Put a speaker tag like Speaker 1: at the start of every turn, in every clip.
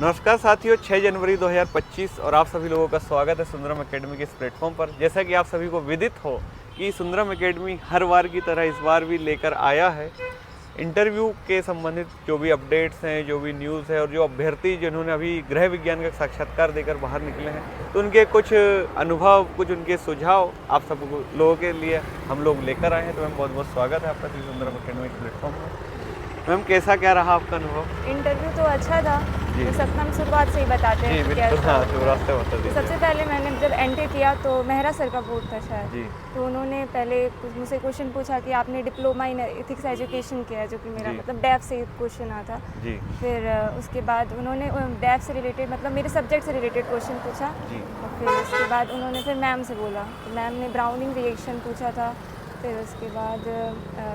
Speaker 1: नमस्कार साथियों, 6 जनवरी 2025 और आप सभी लोगों का स्वागत है सुंदरम एकेडमी के इस प्लेटफॉर्म पर। जैसा कि आप सभी को विदित हो कि सुंदरम एकेडमी हर बार की तरह इस बार भी लेकर आया है इंटरव्यू के संबंधित जो भी अपडेट्स हैं, जो भी न्यूज़ है और जो अभ्यर्थी जिन्होंने अभी गृह विज्ञान का साक्षात्कार देकर बाहर निकले हैं तो उनके कुछ अनुभव, कुछ उनके सुझाव आप सब लोगों के लिए हम लोग लेकर आए हैं। तो मैम बहुत बहुत स्वागत है आपका सुंदरम एकेडमी के प्लेटफॉर्म पर। मैम कैसा क्या रहा आपका अनुभव?
Speaker 2: इंटरव्यू तो अच्छा था,
Speaker 1: जी।
Speaker 2: तो सबका हम शुरुआत से ही बताते हैं कि
Speaker 1: बिल्कुल,
Speaker 2: कैसा
Speaker 1: हाँ,
Speaker 2: होता है।
Speaker 1: शुरुआत से बता
Speaker 2: तो
Speaker 1: दीजिए।
Speaker 2: सबसे पहले मैंने जब एंटर किया तो मेहरा सर का बोर्ड था शायद,
Speaker 1: जी।
Speaker 2: तो उन्होंने पहले मुझसे क्वेश्चन पूछा कि आपने डिप्लोमा इन एथिक्स एजुकेशन किया है, जो कि मेरा
Speaker 1: जी।
Speaker 2: मतलब डैफ से क्वेश्चन आता।
Speaker 1: जी।
Speaker 2: फिर उसके बाद उन्होंने डैफ से रिलेटेड मतलब मेरे सब्जेक्ट से रिलेटेड क्वेश्चन पूछा।
Speaker 1: जी।
Speaker 2: और फिर उसके बाद उन्होंने फिर मैम से बोला, तो मैम ने ब्राउनिंग रिएक्शन पूछा था। फिर उसके बाद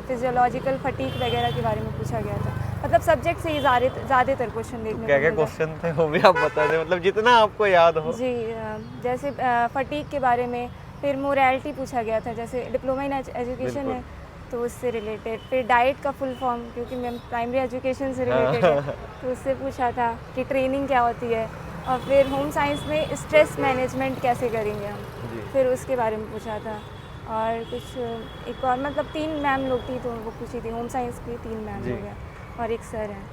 Speaker 2: फिजियोलॉजिकल फटीक वगैरह के बारे में पूछा गया था। मतलब सब्जेक्ट से ही ज़्यादातर क्वेश्चन देखने
Speaker 1: क्या
Speaker 2: को
Speaker 1: क्या
Speaker 2: मिला।
Speaker 1: क्वेश्चन थे वो भी आप बता दें, मतलब जितना आपको याद हो।
Speaker 2: जी, जैसे फटीक के बारे में, फिर मोरालिटी पूछा गया था, जैसे डिप्लोमा इन एजुकेशन है तो उससे रिलेटेड। फिर डाइट का फुल फॉर्म, क्योंकि मैं प्राइमरी एजुकेशन से रिलेटेड है तो उससे पूछा था कि ट्रेनिंग क्या होती है। और फिर होम साइंस में स्ट्रेस मैनेजमेंट कैसे करेंगे हम,
Speaker 1: जी।
Speaker 2: फिर उसके बारे में पूछा था। और कुछ एक और मतलब 3 मैम लोग थी तो वो पूछी थी, होम साइंस की 3 मैम
Speaker 1: जी।
Speaker 2: लोग हैं और एक सर हैं।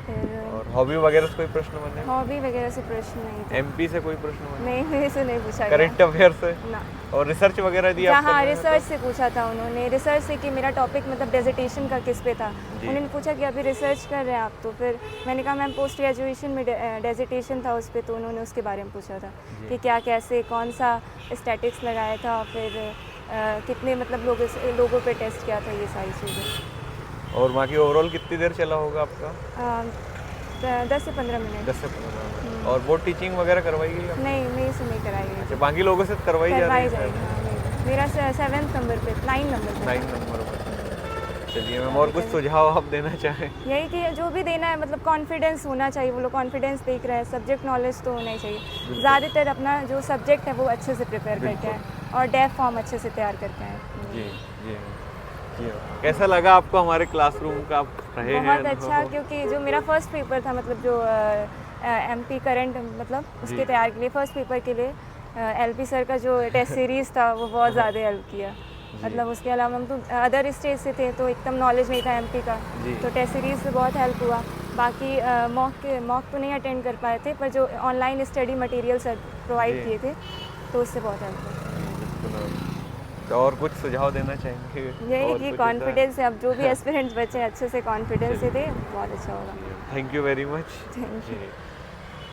Speaker 2: फिर
Speaker 1: और हॉबी वगैरह से कोई प्रश्न बने?
Speaker 2: हॉबी वगैरह से प्रश्न नहीं थे।
Speaker 1: एमपी से कोई प्रश्न बने?
Speaker 2: नहीं, मेरे से नहीं पूछा
Speaker 1: करंट
Speaker 2: गया
Speaker 1: अफेयर से?
Speaker 2: ना।
Speaker 1: और रिसर्च वगैरह दी आपको?
Speaker 2: हाँ, रिसर्च से पूछा था उन्होंने। रिसर्च से कि मेरा टॉपिक मतलब डेजिटेशन का किस पे था।
Speaker 1: जी।
Speaker 2: उन्होंने पूछा कि अभी रिसर्च कर रहे हैं आप, तो फिर मैंने कहा मैम पोस्ट ग्रेजुएशन में डेजिटेशन था उस पर, तो उन्होंने उसके बारे में पूछा था कि क्या कैसे कौन सा स्टैटिक्स लगाया था, फिर कितने मतलब लोगों पे टेस्ट किया था, ये सारी चीज़ें।
Speaker 1: और बाकी ओवरऑल कितनी देर चला होगा आपका?
Speaker 2: 10 से 15 मिनट।
Speaker 1: 10 से 15 मिनट। और बोर्ड टीचिंग वगैरह करवाई गई आपको?
Speaker 2: नहीं, मेरे से नहीं कराई गई।
Speaker 1: अच्छा, बाकी लोगों से करवाई जा रही
Speaker 2: करवाई
Speaker 1: है?
Speaker 2: जाएगी, हाँ, मेरा 7 नंबर पे, 9 नंबर पे।
Speaker 1: 9 नंबर पर। चलिए मैम, और कुछ सुझाव आप देना चाहें?
Speaker 2: यही कि जो भी देना है मतलब कॉन्फिडेंस होना चाहिए। वो लोग कॉन्फिडेंस देख रहे हैं, सब्जेक्ट नॉलेज तो होना ही चाहिए। ज़्यादातर अपना जो सब्जेक्ट है वो अच्छे से प्रिपेयर करके आए और डेफ फॉर्म अच्छे से तैयार करके आए।
Speaker 1: जी जी जी। कैसा लगा आपको हमारे क्लासरूम का? आप रहे हैं
Speaker 2: बहुत अच्छा,
Speaker 1: अनुभव?
Speaker 2: क्योंकि जो मेरा फर्स्ट पेपर था मतलब जो एमपी करंट मतलब उसके तैयार के लिए, फर्स्ट पेपर के लिए एलपी सर का जो टेस्ट सीरीज़ था वो बहुत ज़्यादा हेल्प किया। मतलब उसके अलावा हम तो अदर स्टेट से थे तो एकदम नॉलेज नहीं था एमपी का, तो टेस्ट सीरीज़ से बहुत हेल्प हुआ। बाकी मॉक तो नहीं अटेंड कर पाए थे, पर जो online study material sir provide किए थे तो उससे बहुत हेल्प हुआ।
Speaker 1: तो और कुछ सुझाव देना चाहेंगे?
Speaker 2: यही
Speaker 1: और
Speaker 2: कि
Speaker 1: कुछ
Speaker 2: कॉन्फिडेंस है, अब जो भी एस्पिरेंट्स बच्चे अच्छे से कॉन्फिडेंस से दे बहुत अच्छा होगा।
Speaker 1: Thank you very much.
Speaker 2: Thank you.